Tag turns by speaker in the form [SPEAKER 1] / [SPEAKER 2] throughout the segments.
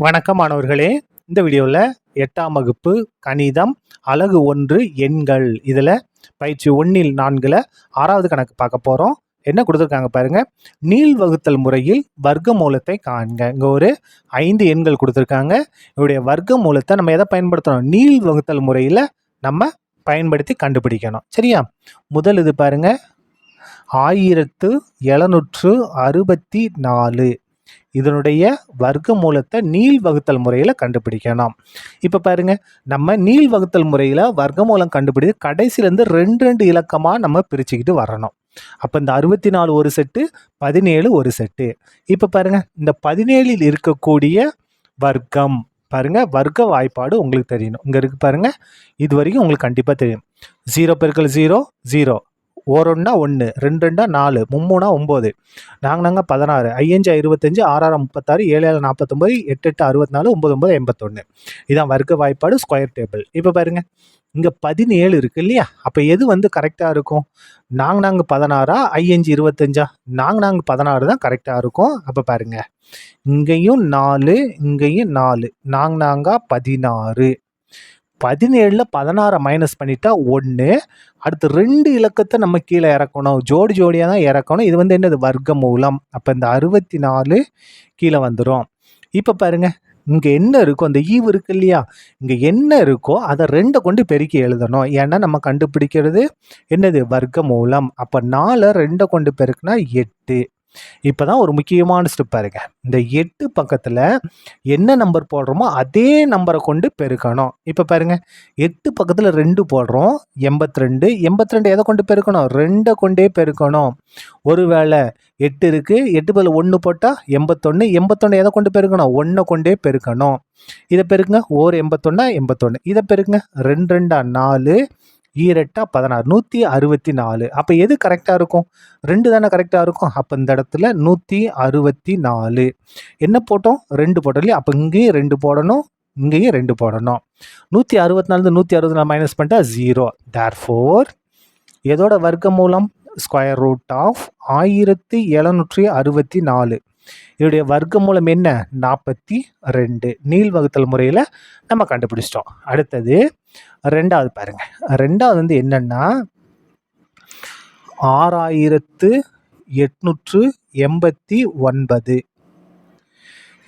[SPEAKER 1] வணக்கம் மாணவர்களே. இந்த வீடியோவில் 8ஆம் வகுப்பு கணிதம் அலகு 1 எண்கள் இதில் பயிற்சி 1ல் 4ல் 6வது கணக்கு பார்க்க போகிறோம். என்ன கொடுத்துருக்காங்க பாருங்கள். நீள் வகுத்தல் முறையில் வர்க்க மூலத்தை காண்க. இங்கே ஒரு 5 எண்கள் கொடுத்துருக்காங்க. இவருடைய வர்க்க மூலத்தை நம்ம எதை பயன்படுத்தணும்? நீள் வகுத்தல் முறையில் நம்ம பயன்படுத்தி கண்டுபிடிக்கணும். சரியா? முதல் இது பாருங்கள், 1764 இதனுடைய வர்க்க மூலத்தை நீள் வகுத்தல் முறையில் கண்டுபிடிக்கணும். இப்போ பாருங்க, நம்ம நீள் வகுத்தல் முறையில் வர்க்க மூலம் கண்டுபிடித்து கடைசியிலேருந்து ரெண்டு இலக்கமாக நம்ம பிரிச்சுக்கிட்டு வரணும். அப்போ இந்த 64 ஒரு செட்டு, 17 ஒரு செட்டு. இப்போ பாருங்க, இந்த 17ல் இருக்கக்கூடிய வர்க்கம் பாருங்க, வர்க்க வாய்ப்பாடு உங்களுக்கு தெரியணும். இங்கே இருக்கு பாருங்க, இது வரைக்கும் உங்களுக்கு கண்டிப்பாக தெரியும். 0 × 0 0, 1 1 1, 2 2 4, 3 9, 4 16, 5 25, 6 36, 7 49, 8 64, 9 81. இதான் வர்க்க வாய்ப்பாடு, ஸ்கொயர் டேபிள். இப்போ பாருங்க, இங்கே 17 இருக்கு இல்லையா? அப்போ எது கரெக்டாக இருக்கும்? 4 16, 5 25, 4 16 தான் கரெக்டாக இருக்கும். அப்போ பாருங்க, இங்கேயும் 4, இங்கேயும் 4, 4 16. 17ல் 16 மைனஸ் பண்ணிட்டா 1. அடுத்து 2 இலக்கத்தை நம்ம கீழே இறக்கணும். ஜோடியாக தான் இறக்கணும். இது என்னது? வர்க்க மூலம். அப்போ இந்த 64 கீழே வந்துடும். இப்போ பாருங்க, இங்கே என்ன இருக்கோ, அந்த ஈவு இருக்கு இல்லையா? இங்கே என்ன இருக்கோ அதை 2 கொண்டு பெருக்கி எழுதணும். ஏன்னா நம்ம கண்டுபிடிக்கிறது என்னது? வர்க்க மூலம். அப்போ 4 2 கொண்டு பெருக்குனா 8. இப்போ தான் ஒரு முக்கியமான ஸ்டெப் பாருங்க. இந்த 8 பக்கத்தில் என்ன நம்பர் போடுறோமோ அதே நம்பரை கொண்டு பெருக்கணும். இப்போ பாருங்க, 8 பக்கத்தில் 2 போடுறோம், 82. 82 எதை கொண்டு பெருக்கணும்? 2 கொண்டே பெருக்கணும். ஒருவேளை 8 இருக்கு, 8 பதில் 1 போட்டால் 81. 81 எதை கொண்டு பெருக்கணும்? 1 கொண்டே பெருக்கணும். இதை பெருக்குங்க, 81 81. இதை பெருக்குங்க, 2 2 4, 2 16, 164. அப்போ எது கரெக்டாக இருக்கும்? 2 தானே கரெக்டாக இருக்கும். அப்போ இந்த இடத்துல 164 என்ன போட்டோம்? 2 போட்டோம் இல்லையா? அப்போ இங்கேயும் 2 போடணும், இங்கேயும் 2 போடணும். 164 164 மைனஸ் பண்ணிட்டா 0. தேர்ஃபோர் எதோட வர்க்க மூலம்? Square root of 1764. இதோடைய வர்க்க மூலம் என்ன? 42. நீள் வகுத்தல் முறையில் நம்ம கண்டுபிடிச்சிட்டோம். அடுத்தது 2வது பாருங்க. 2வது என்னன்னா 6889.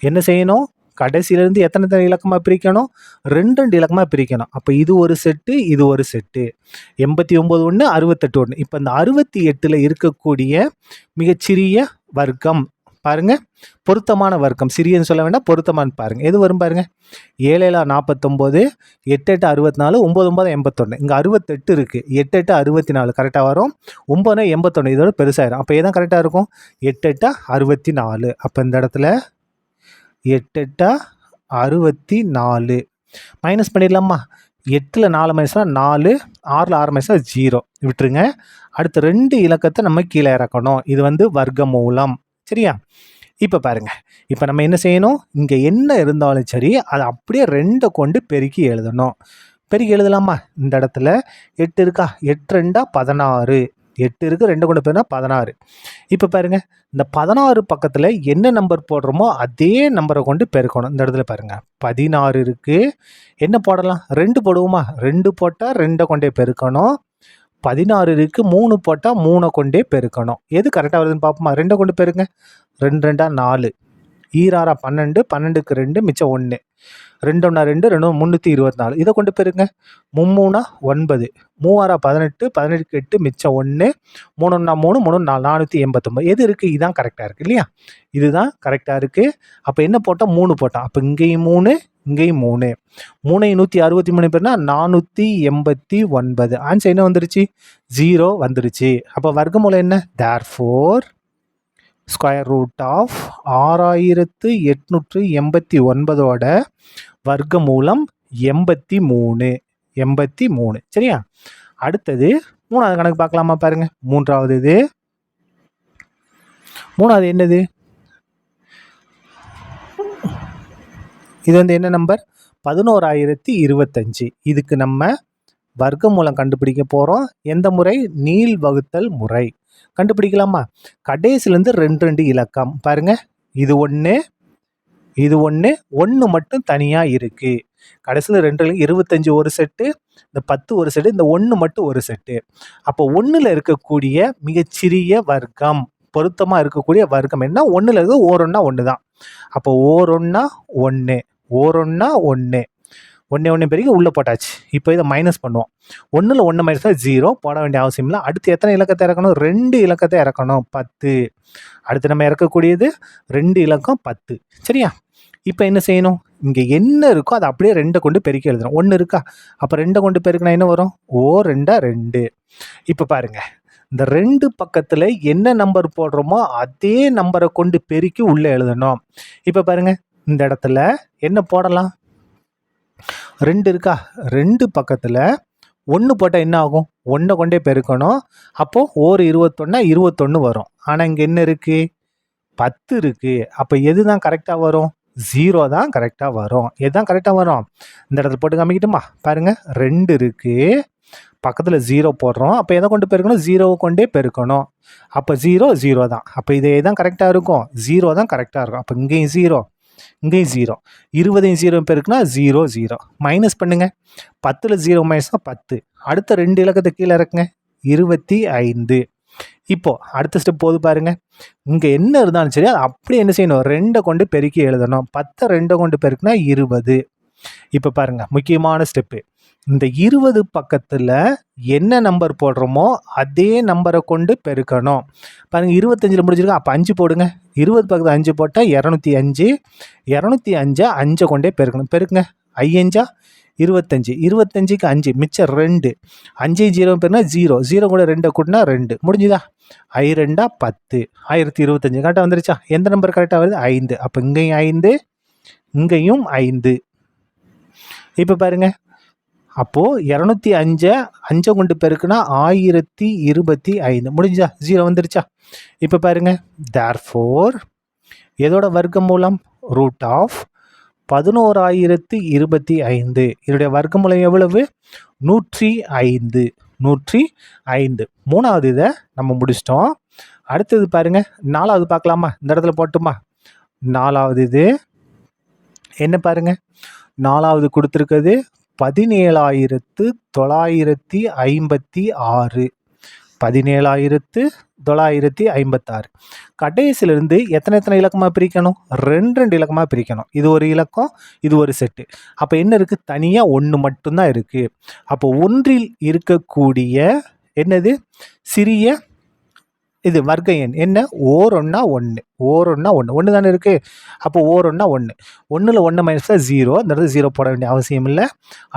[SPEAKER 1] என்ன செய்யணும்? கடைசியிலேருந்து எத்தனை இலக்கமாக பிரிக்கணும்? 2 இலக்கமாக பிரிக்கணும். அப்போ இது ஒரு செட்டு, இது ஒரு செட்டு. 89 1, 68 1. இப்போ இந்த 68ல் இருக்கக்கூடிய மிகச்சிறிய வர்க்கம் பாருங்க, பொருத்தமான வர்க்கம். சிறியன்னு சொல்ல வேண்டாம், பொருத்தமானு பாருங்க. எது வரும் பாருங்க? 7 49, 8 64, 9 81. இங்கே 68 இருக்கு, 8 64 கரெக்டாக வரும். 9 81 இதோட பெருசாயிரும். அப்போ எதான் கரெக்டாக இருக்கும்? 8 64. அப்போ இந்த இடத்துல 8 64 மைனஸ் பண்ணிடலாமா? 8ல் 4 மைனஸ்னா 4, 6ல் 6 மைனஸ்னா 0. விட்டுருங்க. அடுத்து 2 இலக்கத்தை நம்ம கீழே இறக்கணும். இது வர்க்க மூலம். சரியா? இப்போ பாருங்க, இப்போ நம்ம என்ன செய்யணும்? இங்கே என்ன இருந்தாலும் சரி, அதை அப்படியே 2 கொண்டு பெருக்கி எழுதணும். பெருக்கி எழுதலாமா? இந்த இடத்துல 8 இருக்கா? 8 2 16. 8 இருக்கு, 2 கொண்டு போயினா 16. இப்போ பாருங்க, இந்த 16 பக்கத்தில் என்ன நம்பர் போடுறோமோ அதே நம்பரை கொண்டு பெருக்கணும். இந்த இடத்துல பாருங்க, 16 இருக்கு. என்ன போடலாம்? 2 போடுவோமா? 2 போட்டால் 2 கொண்டே பெருக்கணும். 16 இருக்கு, 3 போட்டால் 3 கொண்டே பெருக்கணும். எது கரெக்டாக வருதுன்னு பார்ப்போமா? 2 கொண்டு பெருங்க. 2 2 4, 2 12, 12க்கு 2 மிச்சம் 1, 2 1 2, 2 324. இதை கொண்டு பெருங்க. 3 9, 3 18, 18க்கு 8 மிச்சம் 1, 3 1 3, 3 4, 489. எது இருக்குது? இதுதான் கரெக்டாக இருக்குது இல்லையா? இதுதான் கரெக்டாக இருக்குது. அப்போ என்ன போட்டோம்? 3 போட்டோம். அப்போ இங்கேயும் 3, இங்கேயும் 3, 3 163 பேர்னா 489. ஆன்சர் என்ன வந்துருச்சு? 0 வந்துருச்சு. அப்போ வர்க்கமூலம் என்ன? தேர்ஃபோர் ஸ்கொயர் ரூட் ஆஃப் 6889ஓட வர்க்க மூலம் 83. 83. சரியா? அடுத்தது 3வது கணக்கு பார்க்கலாமா? பாருங்க, 3வது இது. 3வது என்னது? இது என்ன நம்பர்? 11025. இதுக்கு நம்ம வர்க்க மூலம் கண்டுபிடிக்க போகிறோம். எந்த முறை? நீள் வகுத்தல் முறை. கண்டுபிடிக்கலாமா? கடைசிலேருந்து 2 இலக்கம் பாருங்க. இது 1, இது ஒன்று, ஒன்று மட்டும் தனியாக இருக்குது. கடைசியில் 2 25 ஒரு செட்டு, இந்த 10 ஒரு செட்டு, இந்த 1 மட்டும் ஒரு செட்டு. அப்போ 1ல் இருக்கக்கூடிய மிகச்சிறிய வர்க்கம், பொருத்தமாக இருக்கக்கூடிய வர்க்கம் என்ன? 1ல் இருக்குது ஓரொன்னா 1 தான். அப்போ ஓரொன்னா 1, ஓரொன்னா 1, 1 பெருக்கி உள்ளே போட்டாச்சு. இப்போ இதை மைனஸ் பண்ணுவோம். 1ல் 1 மைனஸ் 0 போட வேண்டிய அவசியம் இல்லை. அடுத்து எத்தனை இலக்கத்தை இறக்கணும்? 2 இலக்கத்தை இறக்கணும். 10. அடுத்து நம்ம இறக்கக்கூடியது 2 இலக்கம் 10. சரியா? இப்போ என்ன செய்யணும்? இங்கே என்ன இருக்கோ அதை அப்படியே 2 கொண்டு பெருக்கி எழுதணும். 1 இருக்கா? அப்போ 2 கொண்டு பெருக்கினா என்ன வரும்? ஓ 2 2. இப்போ பாருங்க, இந்த 2 பக்கத்தில் என்ன நம்பர் போடுறோமோ அதே நம்பரை கொண்டு பெருக்கி உள்ளே எழுதணும். இப்போ பாருங்க, இந்த இடத்துல என்ன போடலாம்? 2 இருக்கா? 2 பக்கத்தில் 1 போட்டால் என்ன ஆகும்? 1 கொண்டே பெருக்கணும். அப்போது ஓர் 21 21 வரும். ஆனால் இங்கே என்ன இருக்குது? 10 இருக்குது. அப்போ எது தான் கரெக்டாக வரும்? 0 தான் கரெக்டாக வரும். எது தான் கரெக்டாக வரும்? இந்த இடத்துல போட்டு காமிக்கிட்டுமா? பாருங்கள், 2 இருக்குது, பக்கத்தில் 0 போடுறோம். அப்போ எதை கொண்டு பெருக்கணும்? 0 கொண்டே பெருக்கணும். அப்போ 0 0 தான். அப்போ இதே தான் கரெக்டாக இருக்கும். 0 தான் கரெக்டாக இருக்கும். அப்போ இங்கேயும் 0, இங்கேயும் 0. 20 0 பெருக்குனா 0 0. மைனஸ் பண்ணுங்க. 10ல் 0 மைனஸ்னா 10. அடுத்த 2 இலக்கத்தை கீழே இறக்குங்க. 25. இப்போ அடுத்த ஸ்டெப் போது பாருங்க. இங்கே என்ன இருந்தாலும் சரி, அது அப்படியே என்ன செய்யணும்? 2 கொண்டு பெருக்கி எழுதணும். 10 2 கொண்டு பெருக்குனா 20. இப்போ பாருங்க, முக்கியமான ஸ்டெப்பு. இந்த 20 பக்கத்தில் என்ன நம்பர் போடுறோமோ அதே நம்பரை கொண்டு பெருக்கணும். பாருங்கள், 25ல் முடிஞ்சிருக்கா? அப்போ 5 போடுங்க. 20 பக்கத்தில் 5 போட்டால் 205. 205 5 கொண்டே பெருக்கணும். பெருக்குங்க. 5 25. 25க்கு 5 மிச்சம் 2. 5 0 பெருனா 0. 0 கூட 2 கூட்டினா 2. முடிஞ்சுதா? 2 10. 1025 கரெக்டாக வந்துருச்சா? எந்த நம்பர் கரெக்டாக வருது? 5. அப்போ இங்கேயும் 5, இங்கேயும் 5. இப்போ பாருங்க, அப்போது 205 5 கொண்டு பெருக்குனா 1025. முடிஞ்சா? 0 வந்துருச்சா? இப்போ பாருங்க, தேர்ஃபோர் எதோட வர்க்க மூலம்? Root of 11025. இதனுடைய வர்க்கமூலம் எவ்வளவு? 105. 105. மூணாவது இதை நம்ம முடிச்சிட்டோம். அடுத்தது பாருங்க, 4வது பார்க்கலாமா? இந்த இடத்துல போட்டுமா? 4வது இது என்ன பாருங்க? 4வது கொடுத்துருக்கிறது 17,956. 17,956. கடைசியிலிருந்து எத்தனை இலக்கமாக பிரிக்கணும்? 2 இலக்கமாக பிரிக்கணும். இது ஒரு இலக்கம், இது ஒரு செட்டு. அப்போ என்ன இருக்குது? தனியாக 1 மட்டும்தான் இருக்குது. அப்போ 1ல் இருக்கக்கூடிய என்னது? சிறிய இது வர்க்க எண் என்ன? ஓரொன்னா 1. ஓரொன்னா 1. 1 தானே இருக்குது. அப்போ ஓரொன்னா 1. 1ல் 1 மைனஸாக 0. அந்த இடத்துல 0 போட வேண்டிய அவசியம் இல்லை.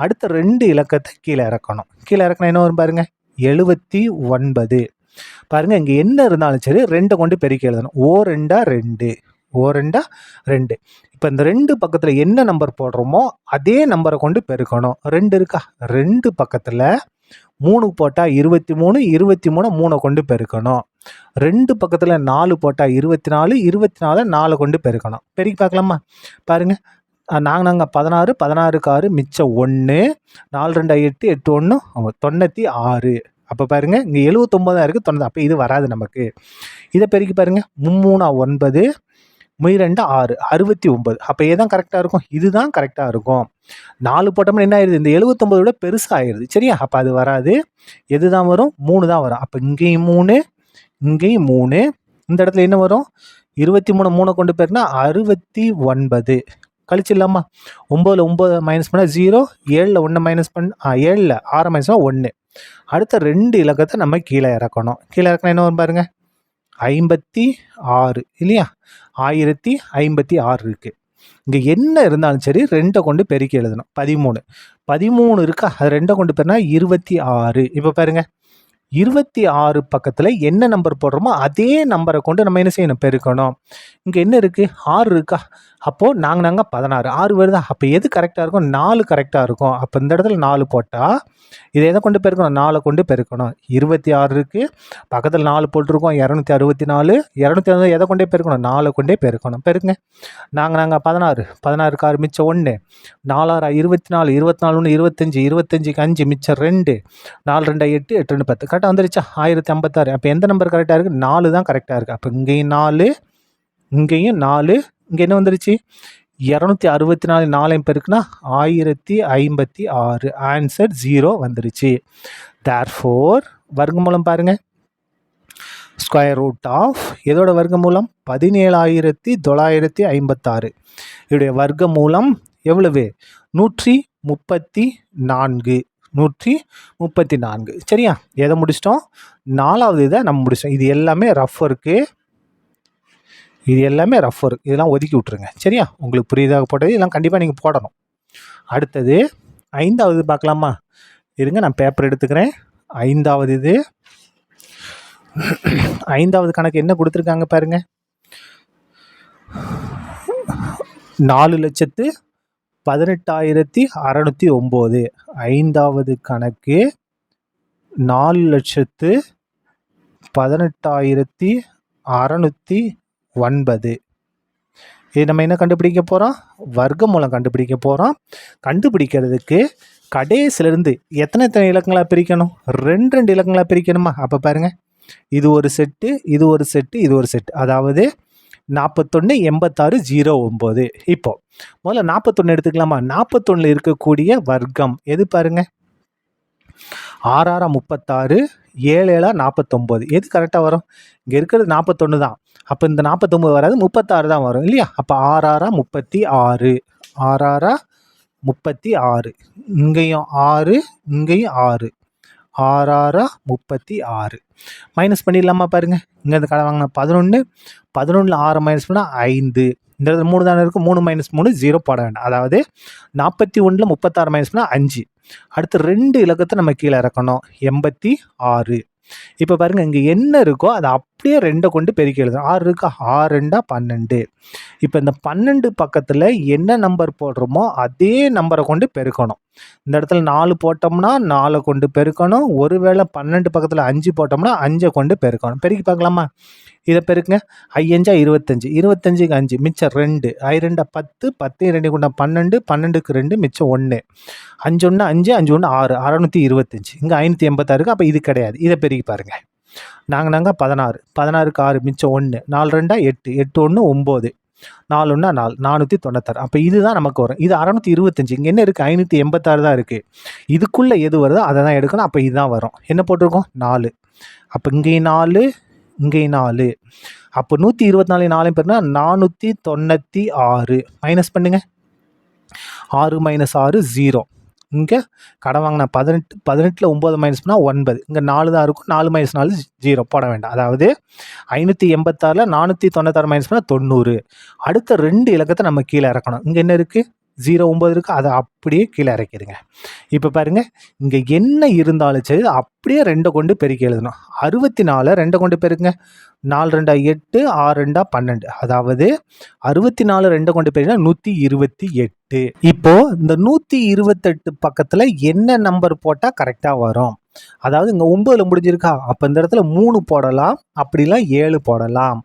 [SPEAKER 1] அடுத்த 2 இலக்கத்தை கீழே இறக்கணும். கீழே இறக்கணும் என்ன வரும் பாருங்கள்? 79. பாருங்கள், இங்கே என்ன இருந்தாலும் சரி 2 கொண்டு பெருக்கி எழுதணும். ஓ 2 2. ஓ 2 2. இப்போ இந்த 2 பக்கத்தில் என்ன நம்பர் போடுறோமோ அதே நம்பரை கொண்டு பெருக்கணும். 2 இருக்கா? 2 பக்கத்தில் 3 போட்டால் 23. 23 3 கொண்டு பெருக்கணும். 2 பக்கத்தில் 4 போட்டால் 24. 24 4 கொண்டு பெருக்கணும். பெருக்கி பார்க்கலாமா? பாருங்கள், நாங்கள் 16. 16க்கு 6 மிச்சம் 1. 4 2 8 8 1 96. அப்போ பாருங்கள், இங்கே 79 தான் இருக்குது. 90. அப்போ இது வராது நமக்கு. இதை பெருக்கி பாருங்கள். 3 9, 2 6, 69. அப்போ ஏதான் கரெக்டாக இருக்கும்? இதுதான் கரெக்டாக இருக்கும். 4 போட்டோம்னா என்ன ஆயிடுது? இந்த 79 விட பெருசாக ஆயிடுது. சரியா? அப்போ அது வராது. எது தான் வரும்? 3 தான் வரும். அப்போ இங்கேயும் 3, இங்கேயும் 3. இந்த இடத்துல என்ன வரும்? 23 3 கொண்டு போயிருந்தா 69. கழிச்சிடலாமா? 9ல் 9 மைனஸ் பண்ணால் 0. 7ல் 1 மைனஸ் 7ல் 6 மைனஸ் 1. அடுத்த 2 இலக்கத்தை நம்ம கீழே இறக்கணும். கீழே இறக்கணும் என்ன வரும் பாருங்கள்? 56 இல்லையா? 1056 இருக்குது. இங்கே என்ன இருந்தாலும் சரி 2 கொண்டு பெருக்கி எழுதணும். 13. 13 இருக்கா? அது 2 கொண்டு போயிருந்தா 26. இப்போ பாருங்கள், 26 பக்கத்தில் என்ன நம்பர் போடுறோமோ அதே நம்பரை கொண்டு நம்ம என்ன செய்யணும்? பெருக்கணும். இங்கே என்ன இருக்குது? 6 இருக்கா? அப்போது நாங்கள் 16. 6 வருதா? அப்போ எது கரெக்டாக இருக்கும்? 4 கரெக்டாக இருக்கும். அப்போ இந்த இடத்துல 4 போட்டால் இதை எதை கொண்டு பெருக்கணும்? 4 கொண்டு பெருக்கணும். 26 இருக்குது, பக்கத்தில் 4 போட்டிருக்கோம். 264. 260 எதை கொண்டே பெருக்கணும்? 4 கொண்டே பெருக்கணும். பெருக்குங்க. நாங்கள் 16. 16க்கு 6 மிச்சம் 1. 4 6 24. 24 1 25. 25க்கு 5 மிச்சம் 2. 4 2 8 8 2 10. கரெக்டாக வந்துருச்சா? 1056. அப்போ எந்த நம்பர் கரெக்டாக இருக்குது? 4 தான் கரெக்டாக இருக்குது. அப்போ இங்கேயும் 4, இங்கேயும் 4. இங்கே என்ன வந்துருச்சு? 264 4 பெருக்குனா 1056. ஆன்சர் 0 வந்துருச்சு. தேர்ஃபோர் வர்க்கமூலம் பாருங்க. ஸ்கொயர் ரூட் ஆஃப் எதோட வர்க்கமூலம் 17,956. இதோடைய வர்க்கமூலம் எவ்வளவு? 134. 134. சரியா? எதை முடிச்சிட்டோம்? 4வது இதை நம்ம முடிச்சிட்டோம். இது எல்லாமே ரஃப் ஒர்க்கு. இதெல்லாம் ஒதுக்கி விட்டுருங்க. சரியா? உங்களுக்கு புரியுதாக போட்டது இதெல்லாம் கண்டிப்பாக நீங்கள் போடணும். அடுத்தது 5வது பார்க்கலாமா? இருங்க, நான் பேப்பர் எடுத்துக்கிறேன். 5வது இது 5வது கணக்கு என்ன கொடுத்துருக்காங்க பாருங்க. 4,18,609. 5வது கணக்கு 4,18,609. இது நம்ம என்ன கண்டுபிடிக்க போகிறோம்? வர்க்கமூலம் கண்டுபிடிக்க போகிறோம். கண்டுபிடிக்கிறதுக்கு கடைசிலிருந்து எத்தனை இலக்கங்களாக பிரிக்கணும்? 2 இலக்கங்களாக பிரிக்கணுமா? அப்போ பாருங்கள், இது ஒரு செட்டு, இது ஒரு செட்டு, இது ஒரு செட்டு. அதாவது 41 86 09. இப்போ முதல்ல 41 எடுத்துக்கலாமா? 41 இருக்கக்கூடிய வர்க்கம் எது பாருங்க? 6 36 7 49. எது கரெக்டாக வரும்? இங்கே இருக்கிறது 41 தான். அப்போ இந்த 49 வராது, 36 தான் வரும் இல்லையா? அப்போ 6 36 6 36. இங்கேயும் 6, இங்கேயும் 6. 6 36. மைனஸ் பண்ணிடலாமா பாருங்க? இங்கே இந்த கடை வாங்கினா 11. 11ல் 6 மைனஸ் பண்ணால் 5. இந்த இடத்துல 3 தானே இருக்கும். 3 மைனஸ் 3 0 போட வேண்டாம். அதாவது 41ல் 36 மைனஸ் பண்ணால் 5. அடுத்து 2 இலக்கத்தை நம்ம கீழே இறக்கணும். 86. இப்போ பாருங்க, இங்கே என்ன இருக்கோ அதை அப்படியே 2 கொண்டு பெருக்கி எழுதணும். 6 இருக்கா? 6 2 12. இப்போ இந்த 12 பக்கத்தில் என்ன நம்பர் போடுறோமோ அதே நம்பரை கொண்டு பெருக்கணும். இந்த இடத்துல 4 போட்டோம்னா 4 கொண்டு பெருக்கணும். ஒருவேளை 12 பக்கத்தில் 5 போட்டோம்னா 5 கொண்டு பெருக்கணும். பெருக்கி பார்க்கலாமா? இதை பெருக்குங்க. 5 25. 25க்கு 5 மிச்சம் 2. 2 10. 10 2 கொண்டா 12. 12க்கு 2 மிச்சம் 1. 5 1 5. 5 1 6. 625. இங்கே 586 இருக்குது. அப்போ இது கிடையாது. இதை பெருக்கி பாருங்க. நாங்கள் 16. 16க்கு 6 மிச்சம் 1. 4 2 8. 8 1 9. 4 1 4. 496. அப்போ இதுதான் நமக்கு வரும். இது 625. இங்கே என்ன இருக்குது? 586 தான் இருக்குது. இதுக்குள்ளே எது வருதோ அதை தான் எடுக்கணும். அப்போ இதுதான் வரும். என்ன போட்டிருக்கோம்? 4. அப்போ இங்கேயும் 4, இங்கேயும் 4. அப்போ 124 4 பேர்னா 496. மைனஸ் பண்ணுங்க. 6 மைனஸ் 6 0. இங்கே கடை வாங்கினா 18. 18ல் 9 மைனஸ் பண்ணால் 9. இங்கே 4 தான் இருக்கும். 4 மைனஸ் 4 0 போட வேண்டாம். அதாவது 586ல் 496 மைனஸ் பண்ணால் 90. அடுத்த 2 இலக்கத்தை நம்ம கீழே இறக்கணும். இங்கே என்ன இருக்குது? 0 9 இருக்குது. அதை அப்படியே கீழே இறக்கிடுங்க. இப்போ பாருங்கள், இங்கே என்ன இருந்தாலும் சரி அப்படியே 2 கொண்டு பெருக்கி எழுதணும். 64 2 கொண்டு பெருக்குங்க. 4 2 8. 6 2 12. அதாவது 64 2 கொண்டு பெருக்கினா 128. இப்போ இந்த 128 பக்கத்தில் என்ன நம்பர் போட்டால் கரெக்டாக வரும்? அதாவது இங்கே 9ல் முடிஞ்சிருக்கா? அப்போ இந்த இடத்துல 3 போடலாம், அப்படிலாம் 7 போடலாம்.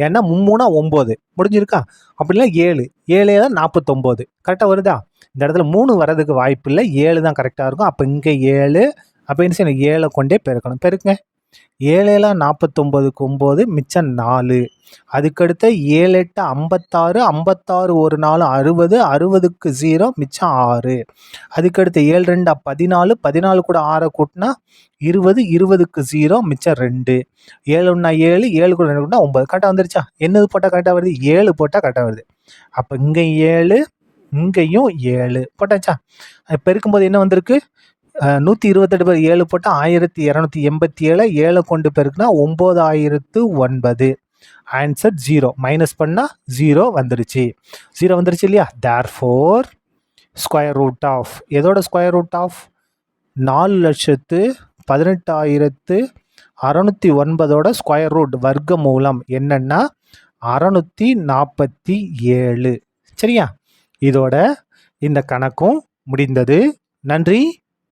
[SPEAKER 1] ஏன்னா 3 9 முடிஞ்சிருக்கா? அப்படிலாம் 7 7 தான் 49. கரெக்டாக வருதா? இந்த இடத்துல 3 வர்றதுக்கு வாய்ப்பு இல்லை. 7 தான் கரெக்டாக இருக்கும். அப்போ இங்கே 7. அப்போ என்ன செய்யணும்? 7 கொண்டே பெருக்கணும். பெருக்குங்க. 7 49க்கு 9 மிச்சம் 4. அதுக்கடுத்த 7 8 56. 56 ஒரு 4 60. 60க்கு 0 மிச்சம் 6. அதுக்கடுத்த 7 2 14. 14 கூட 6 கூட்டினா 20. 20க்கு 0 மிச்சம் 2. 7 1 7. 7 கூட 2 கூட்டினா 9. கரெக்டாக வந்துருச்சா? என்னது போட்டால் கரெக்டாக வருது? 7 போட்டால் கரெக்டாக வருது. அப்போ இங்கே 7, இங்கேயும் 7 போட்டாச்சா? பெருக்கும்போது என்ன வந்திருக்கு? 128 7 போட்டால் 1287. 7 கொண்டு பெருக்குனா 9009. ஆன்சர் 0. மைனஸ் பண்ணால் 0 வந்துருச்சு. 0 வந்துருச்சு இல்லையா? தேர்ஃபோர் ஸ்கொயர் ரூட் ஆஃப் எதோட square root of 4,18,609 square root வர்க்க மூலம் என்னன்னா 647. சரியா? இதோட இந்த கணக்கும் முடிந்தது. நன்றி.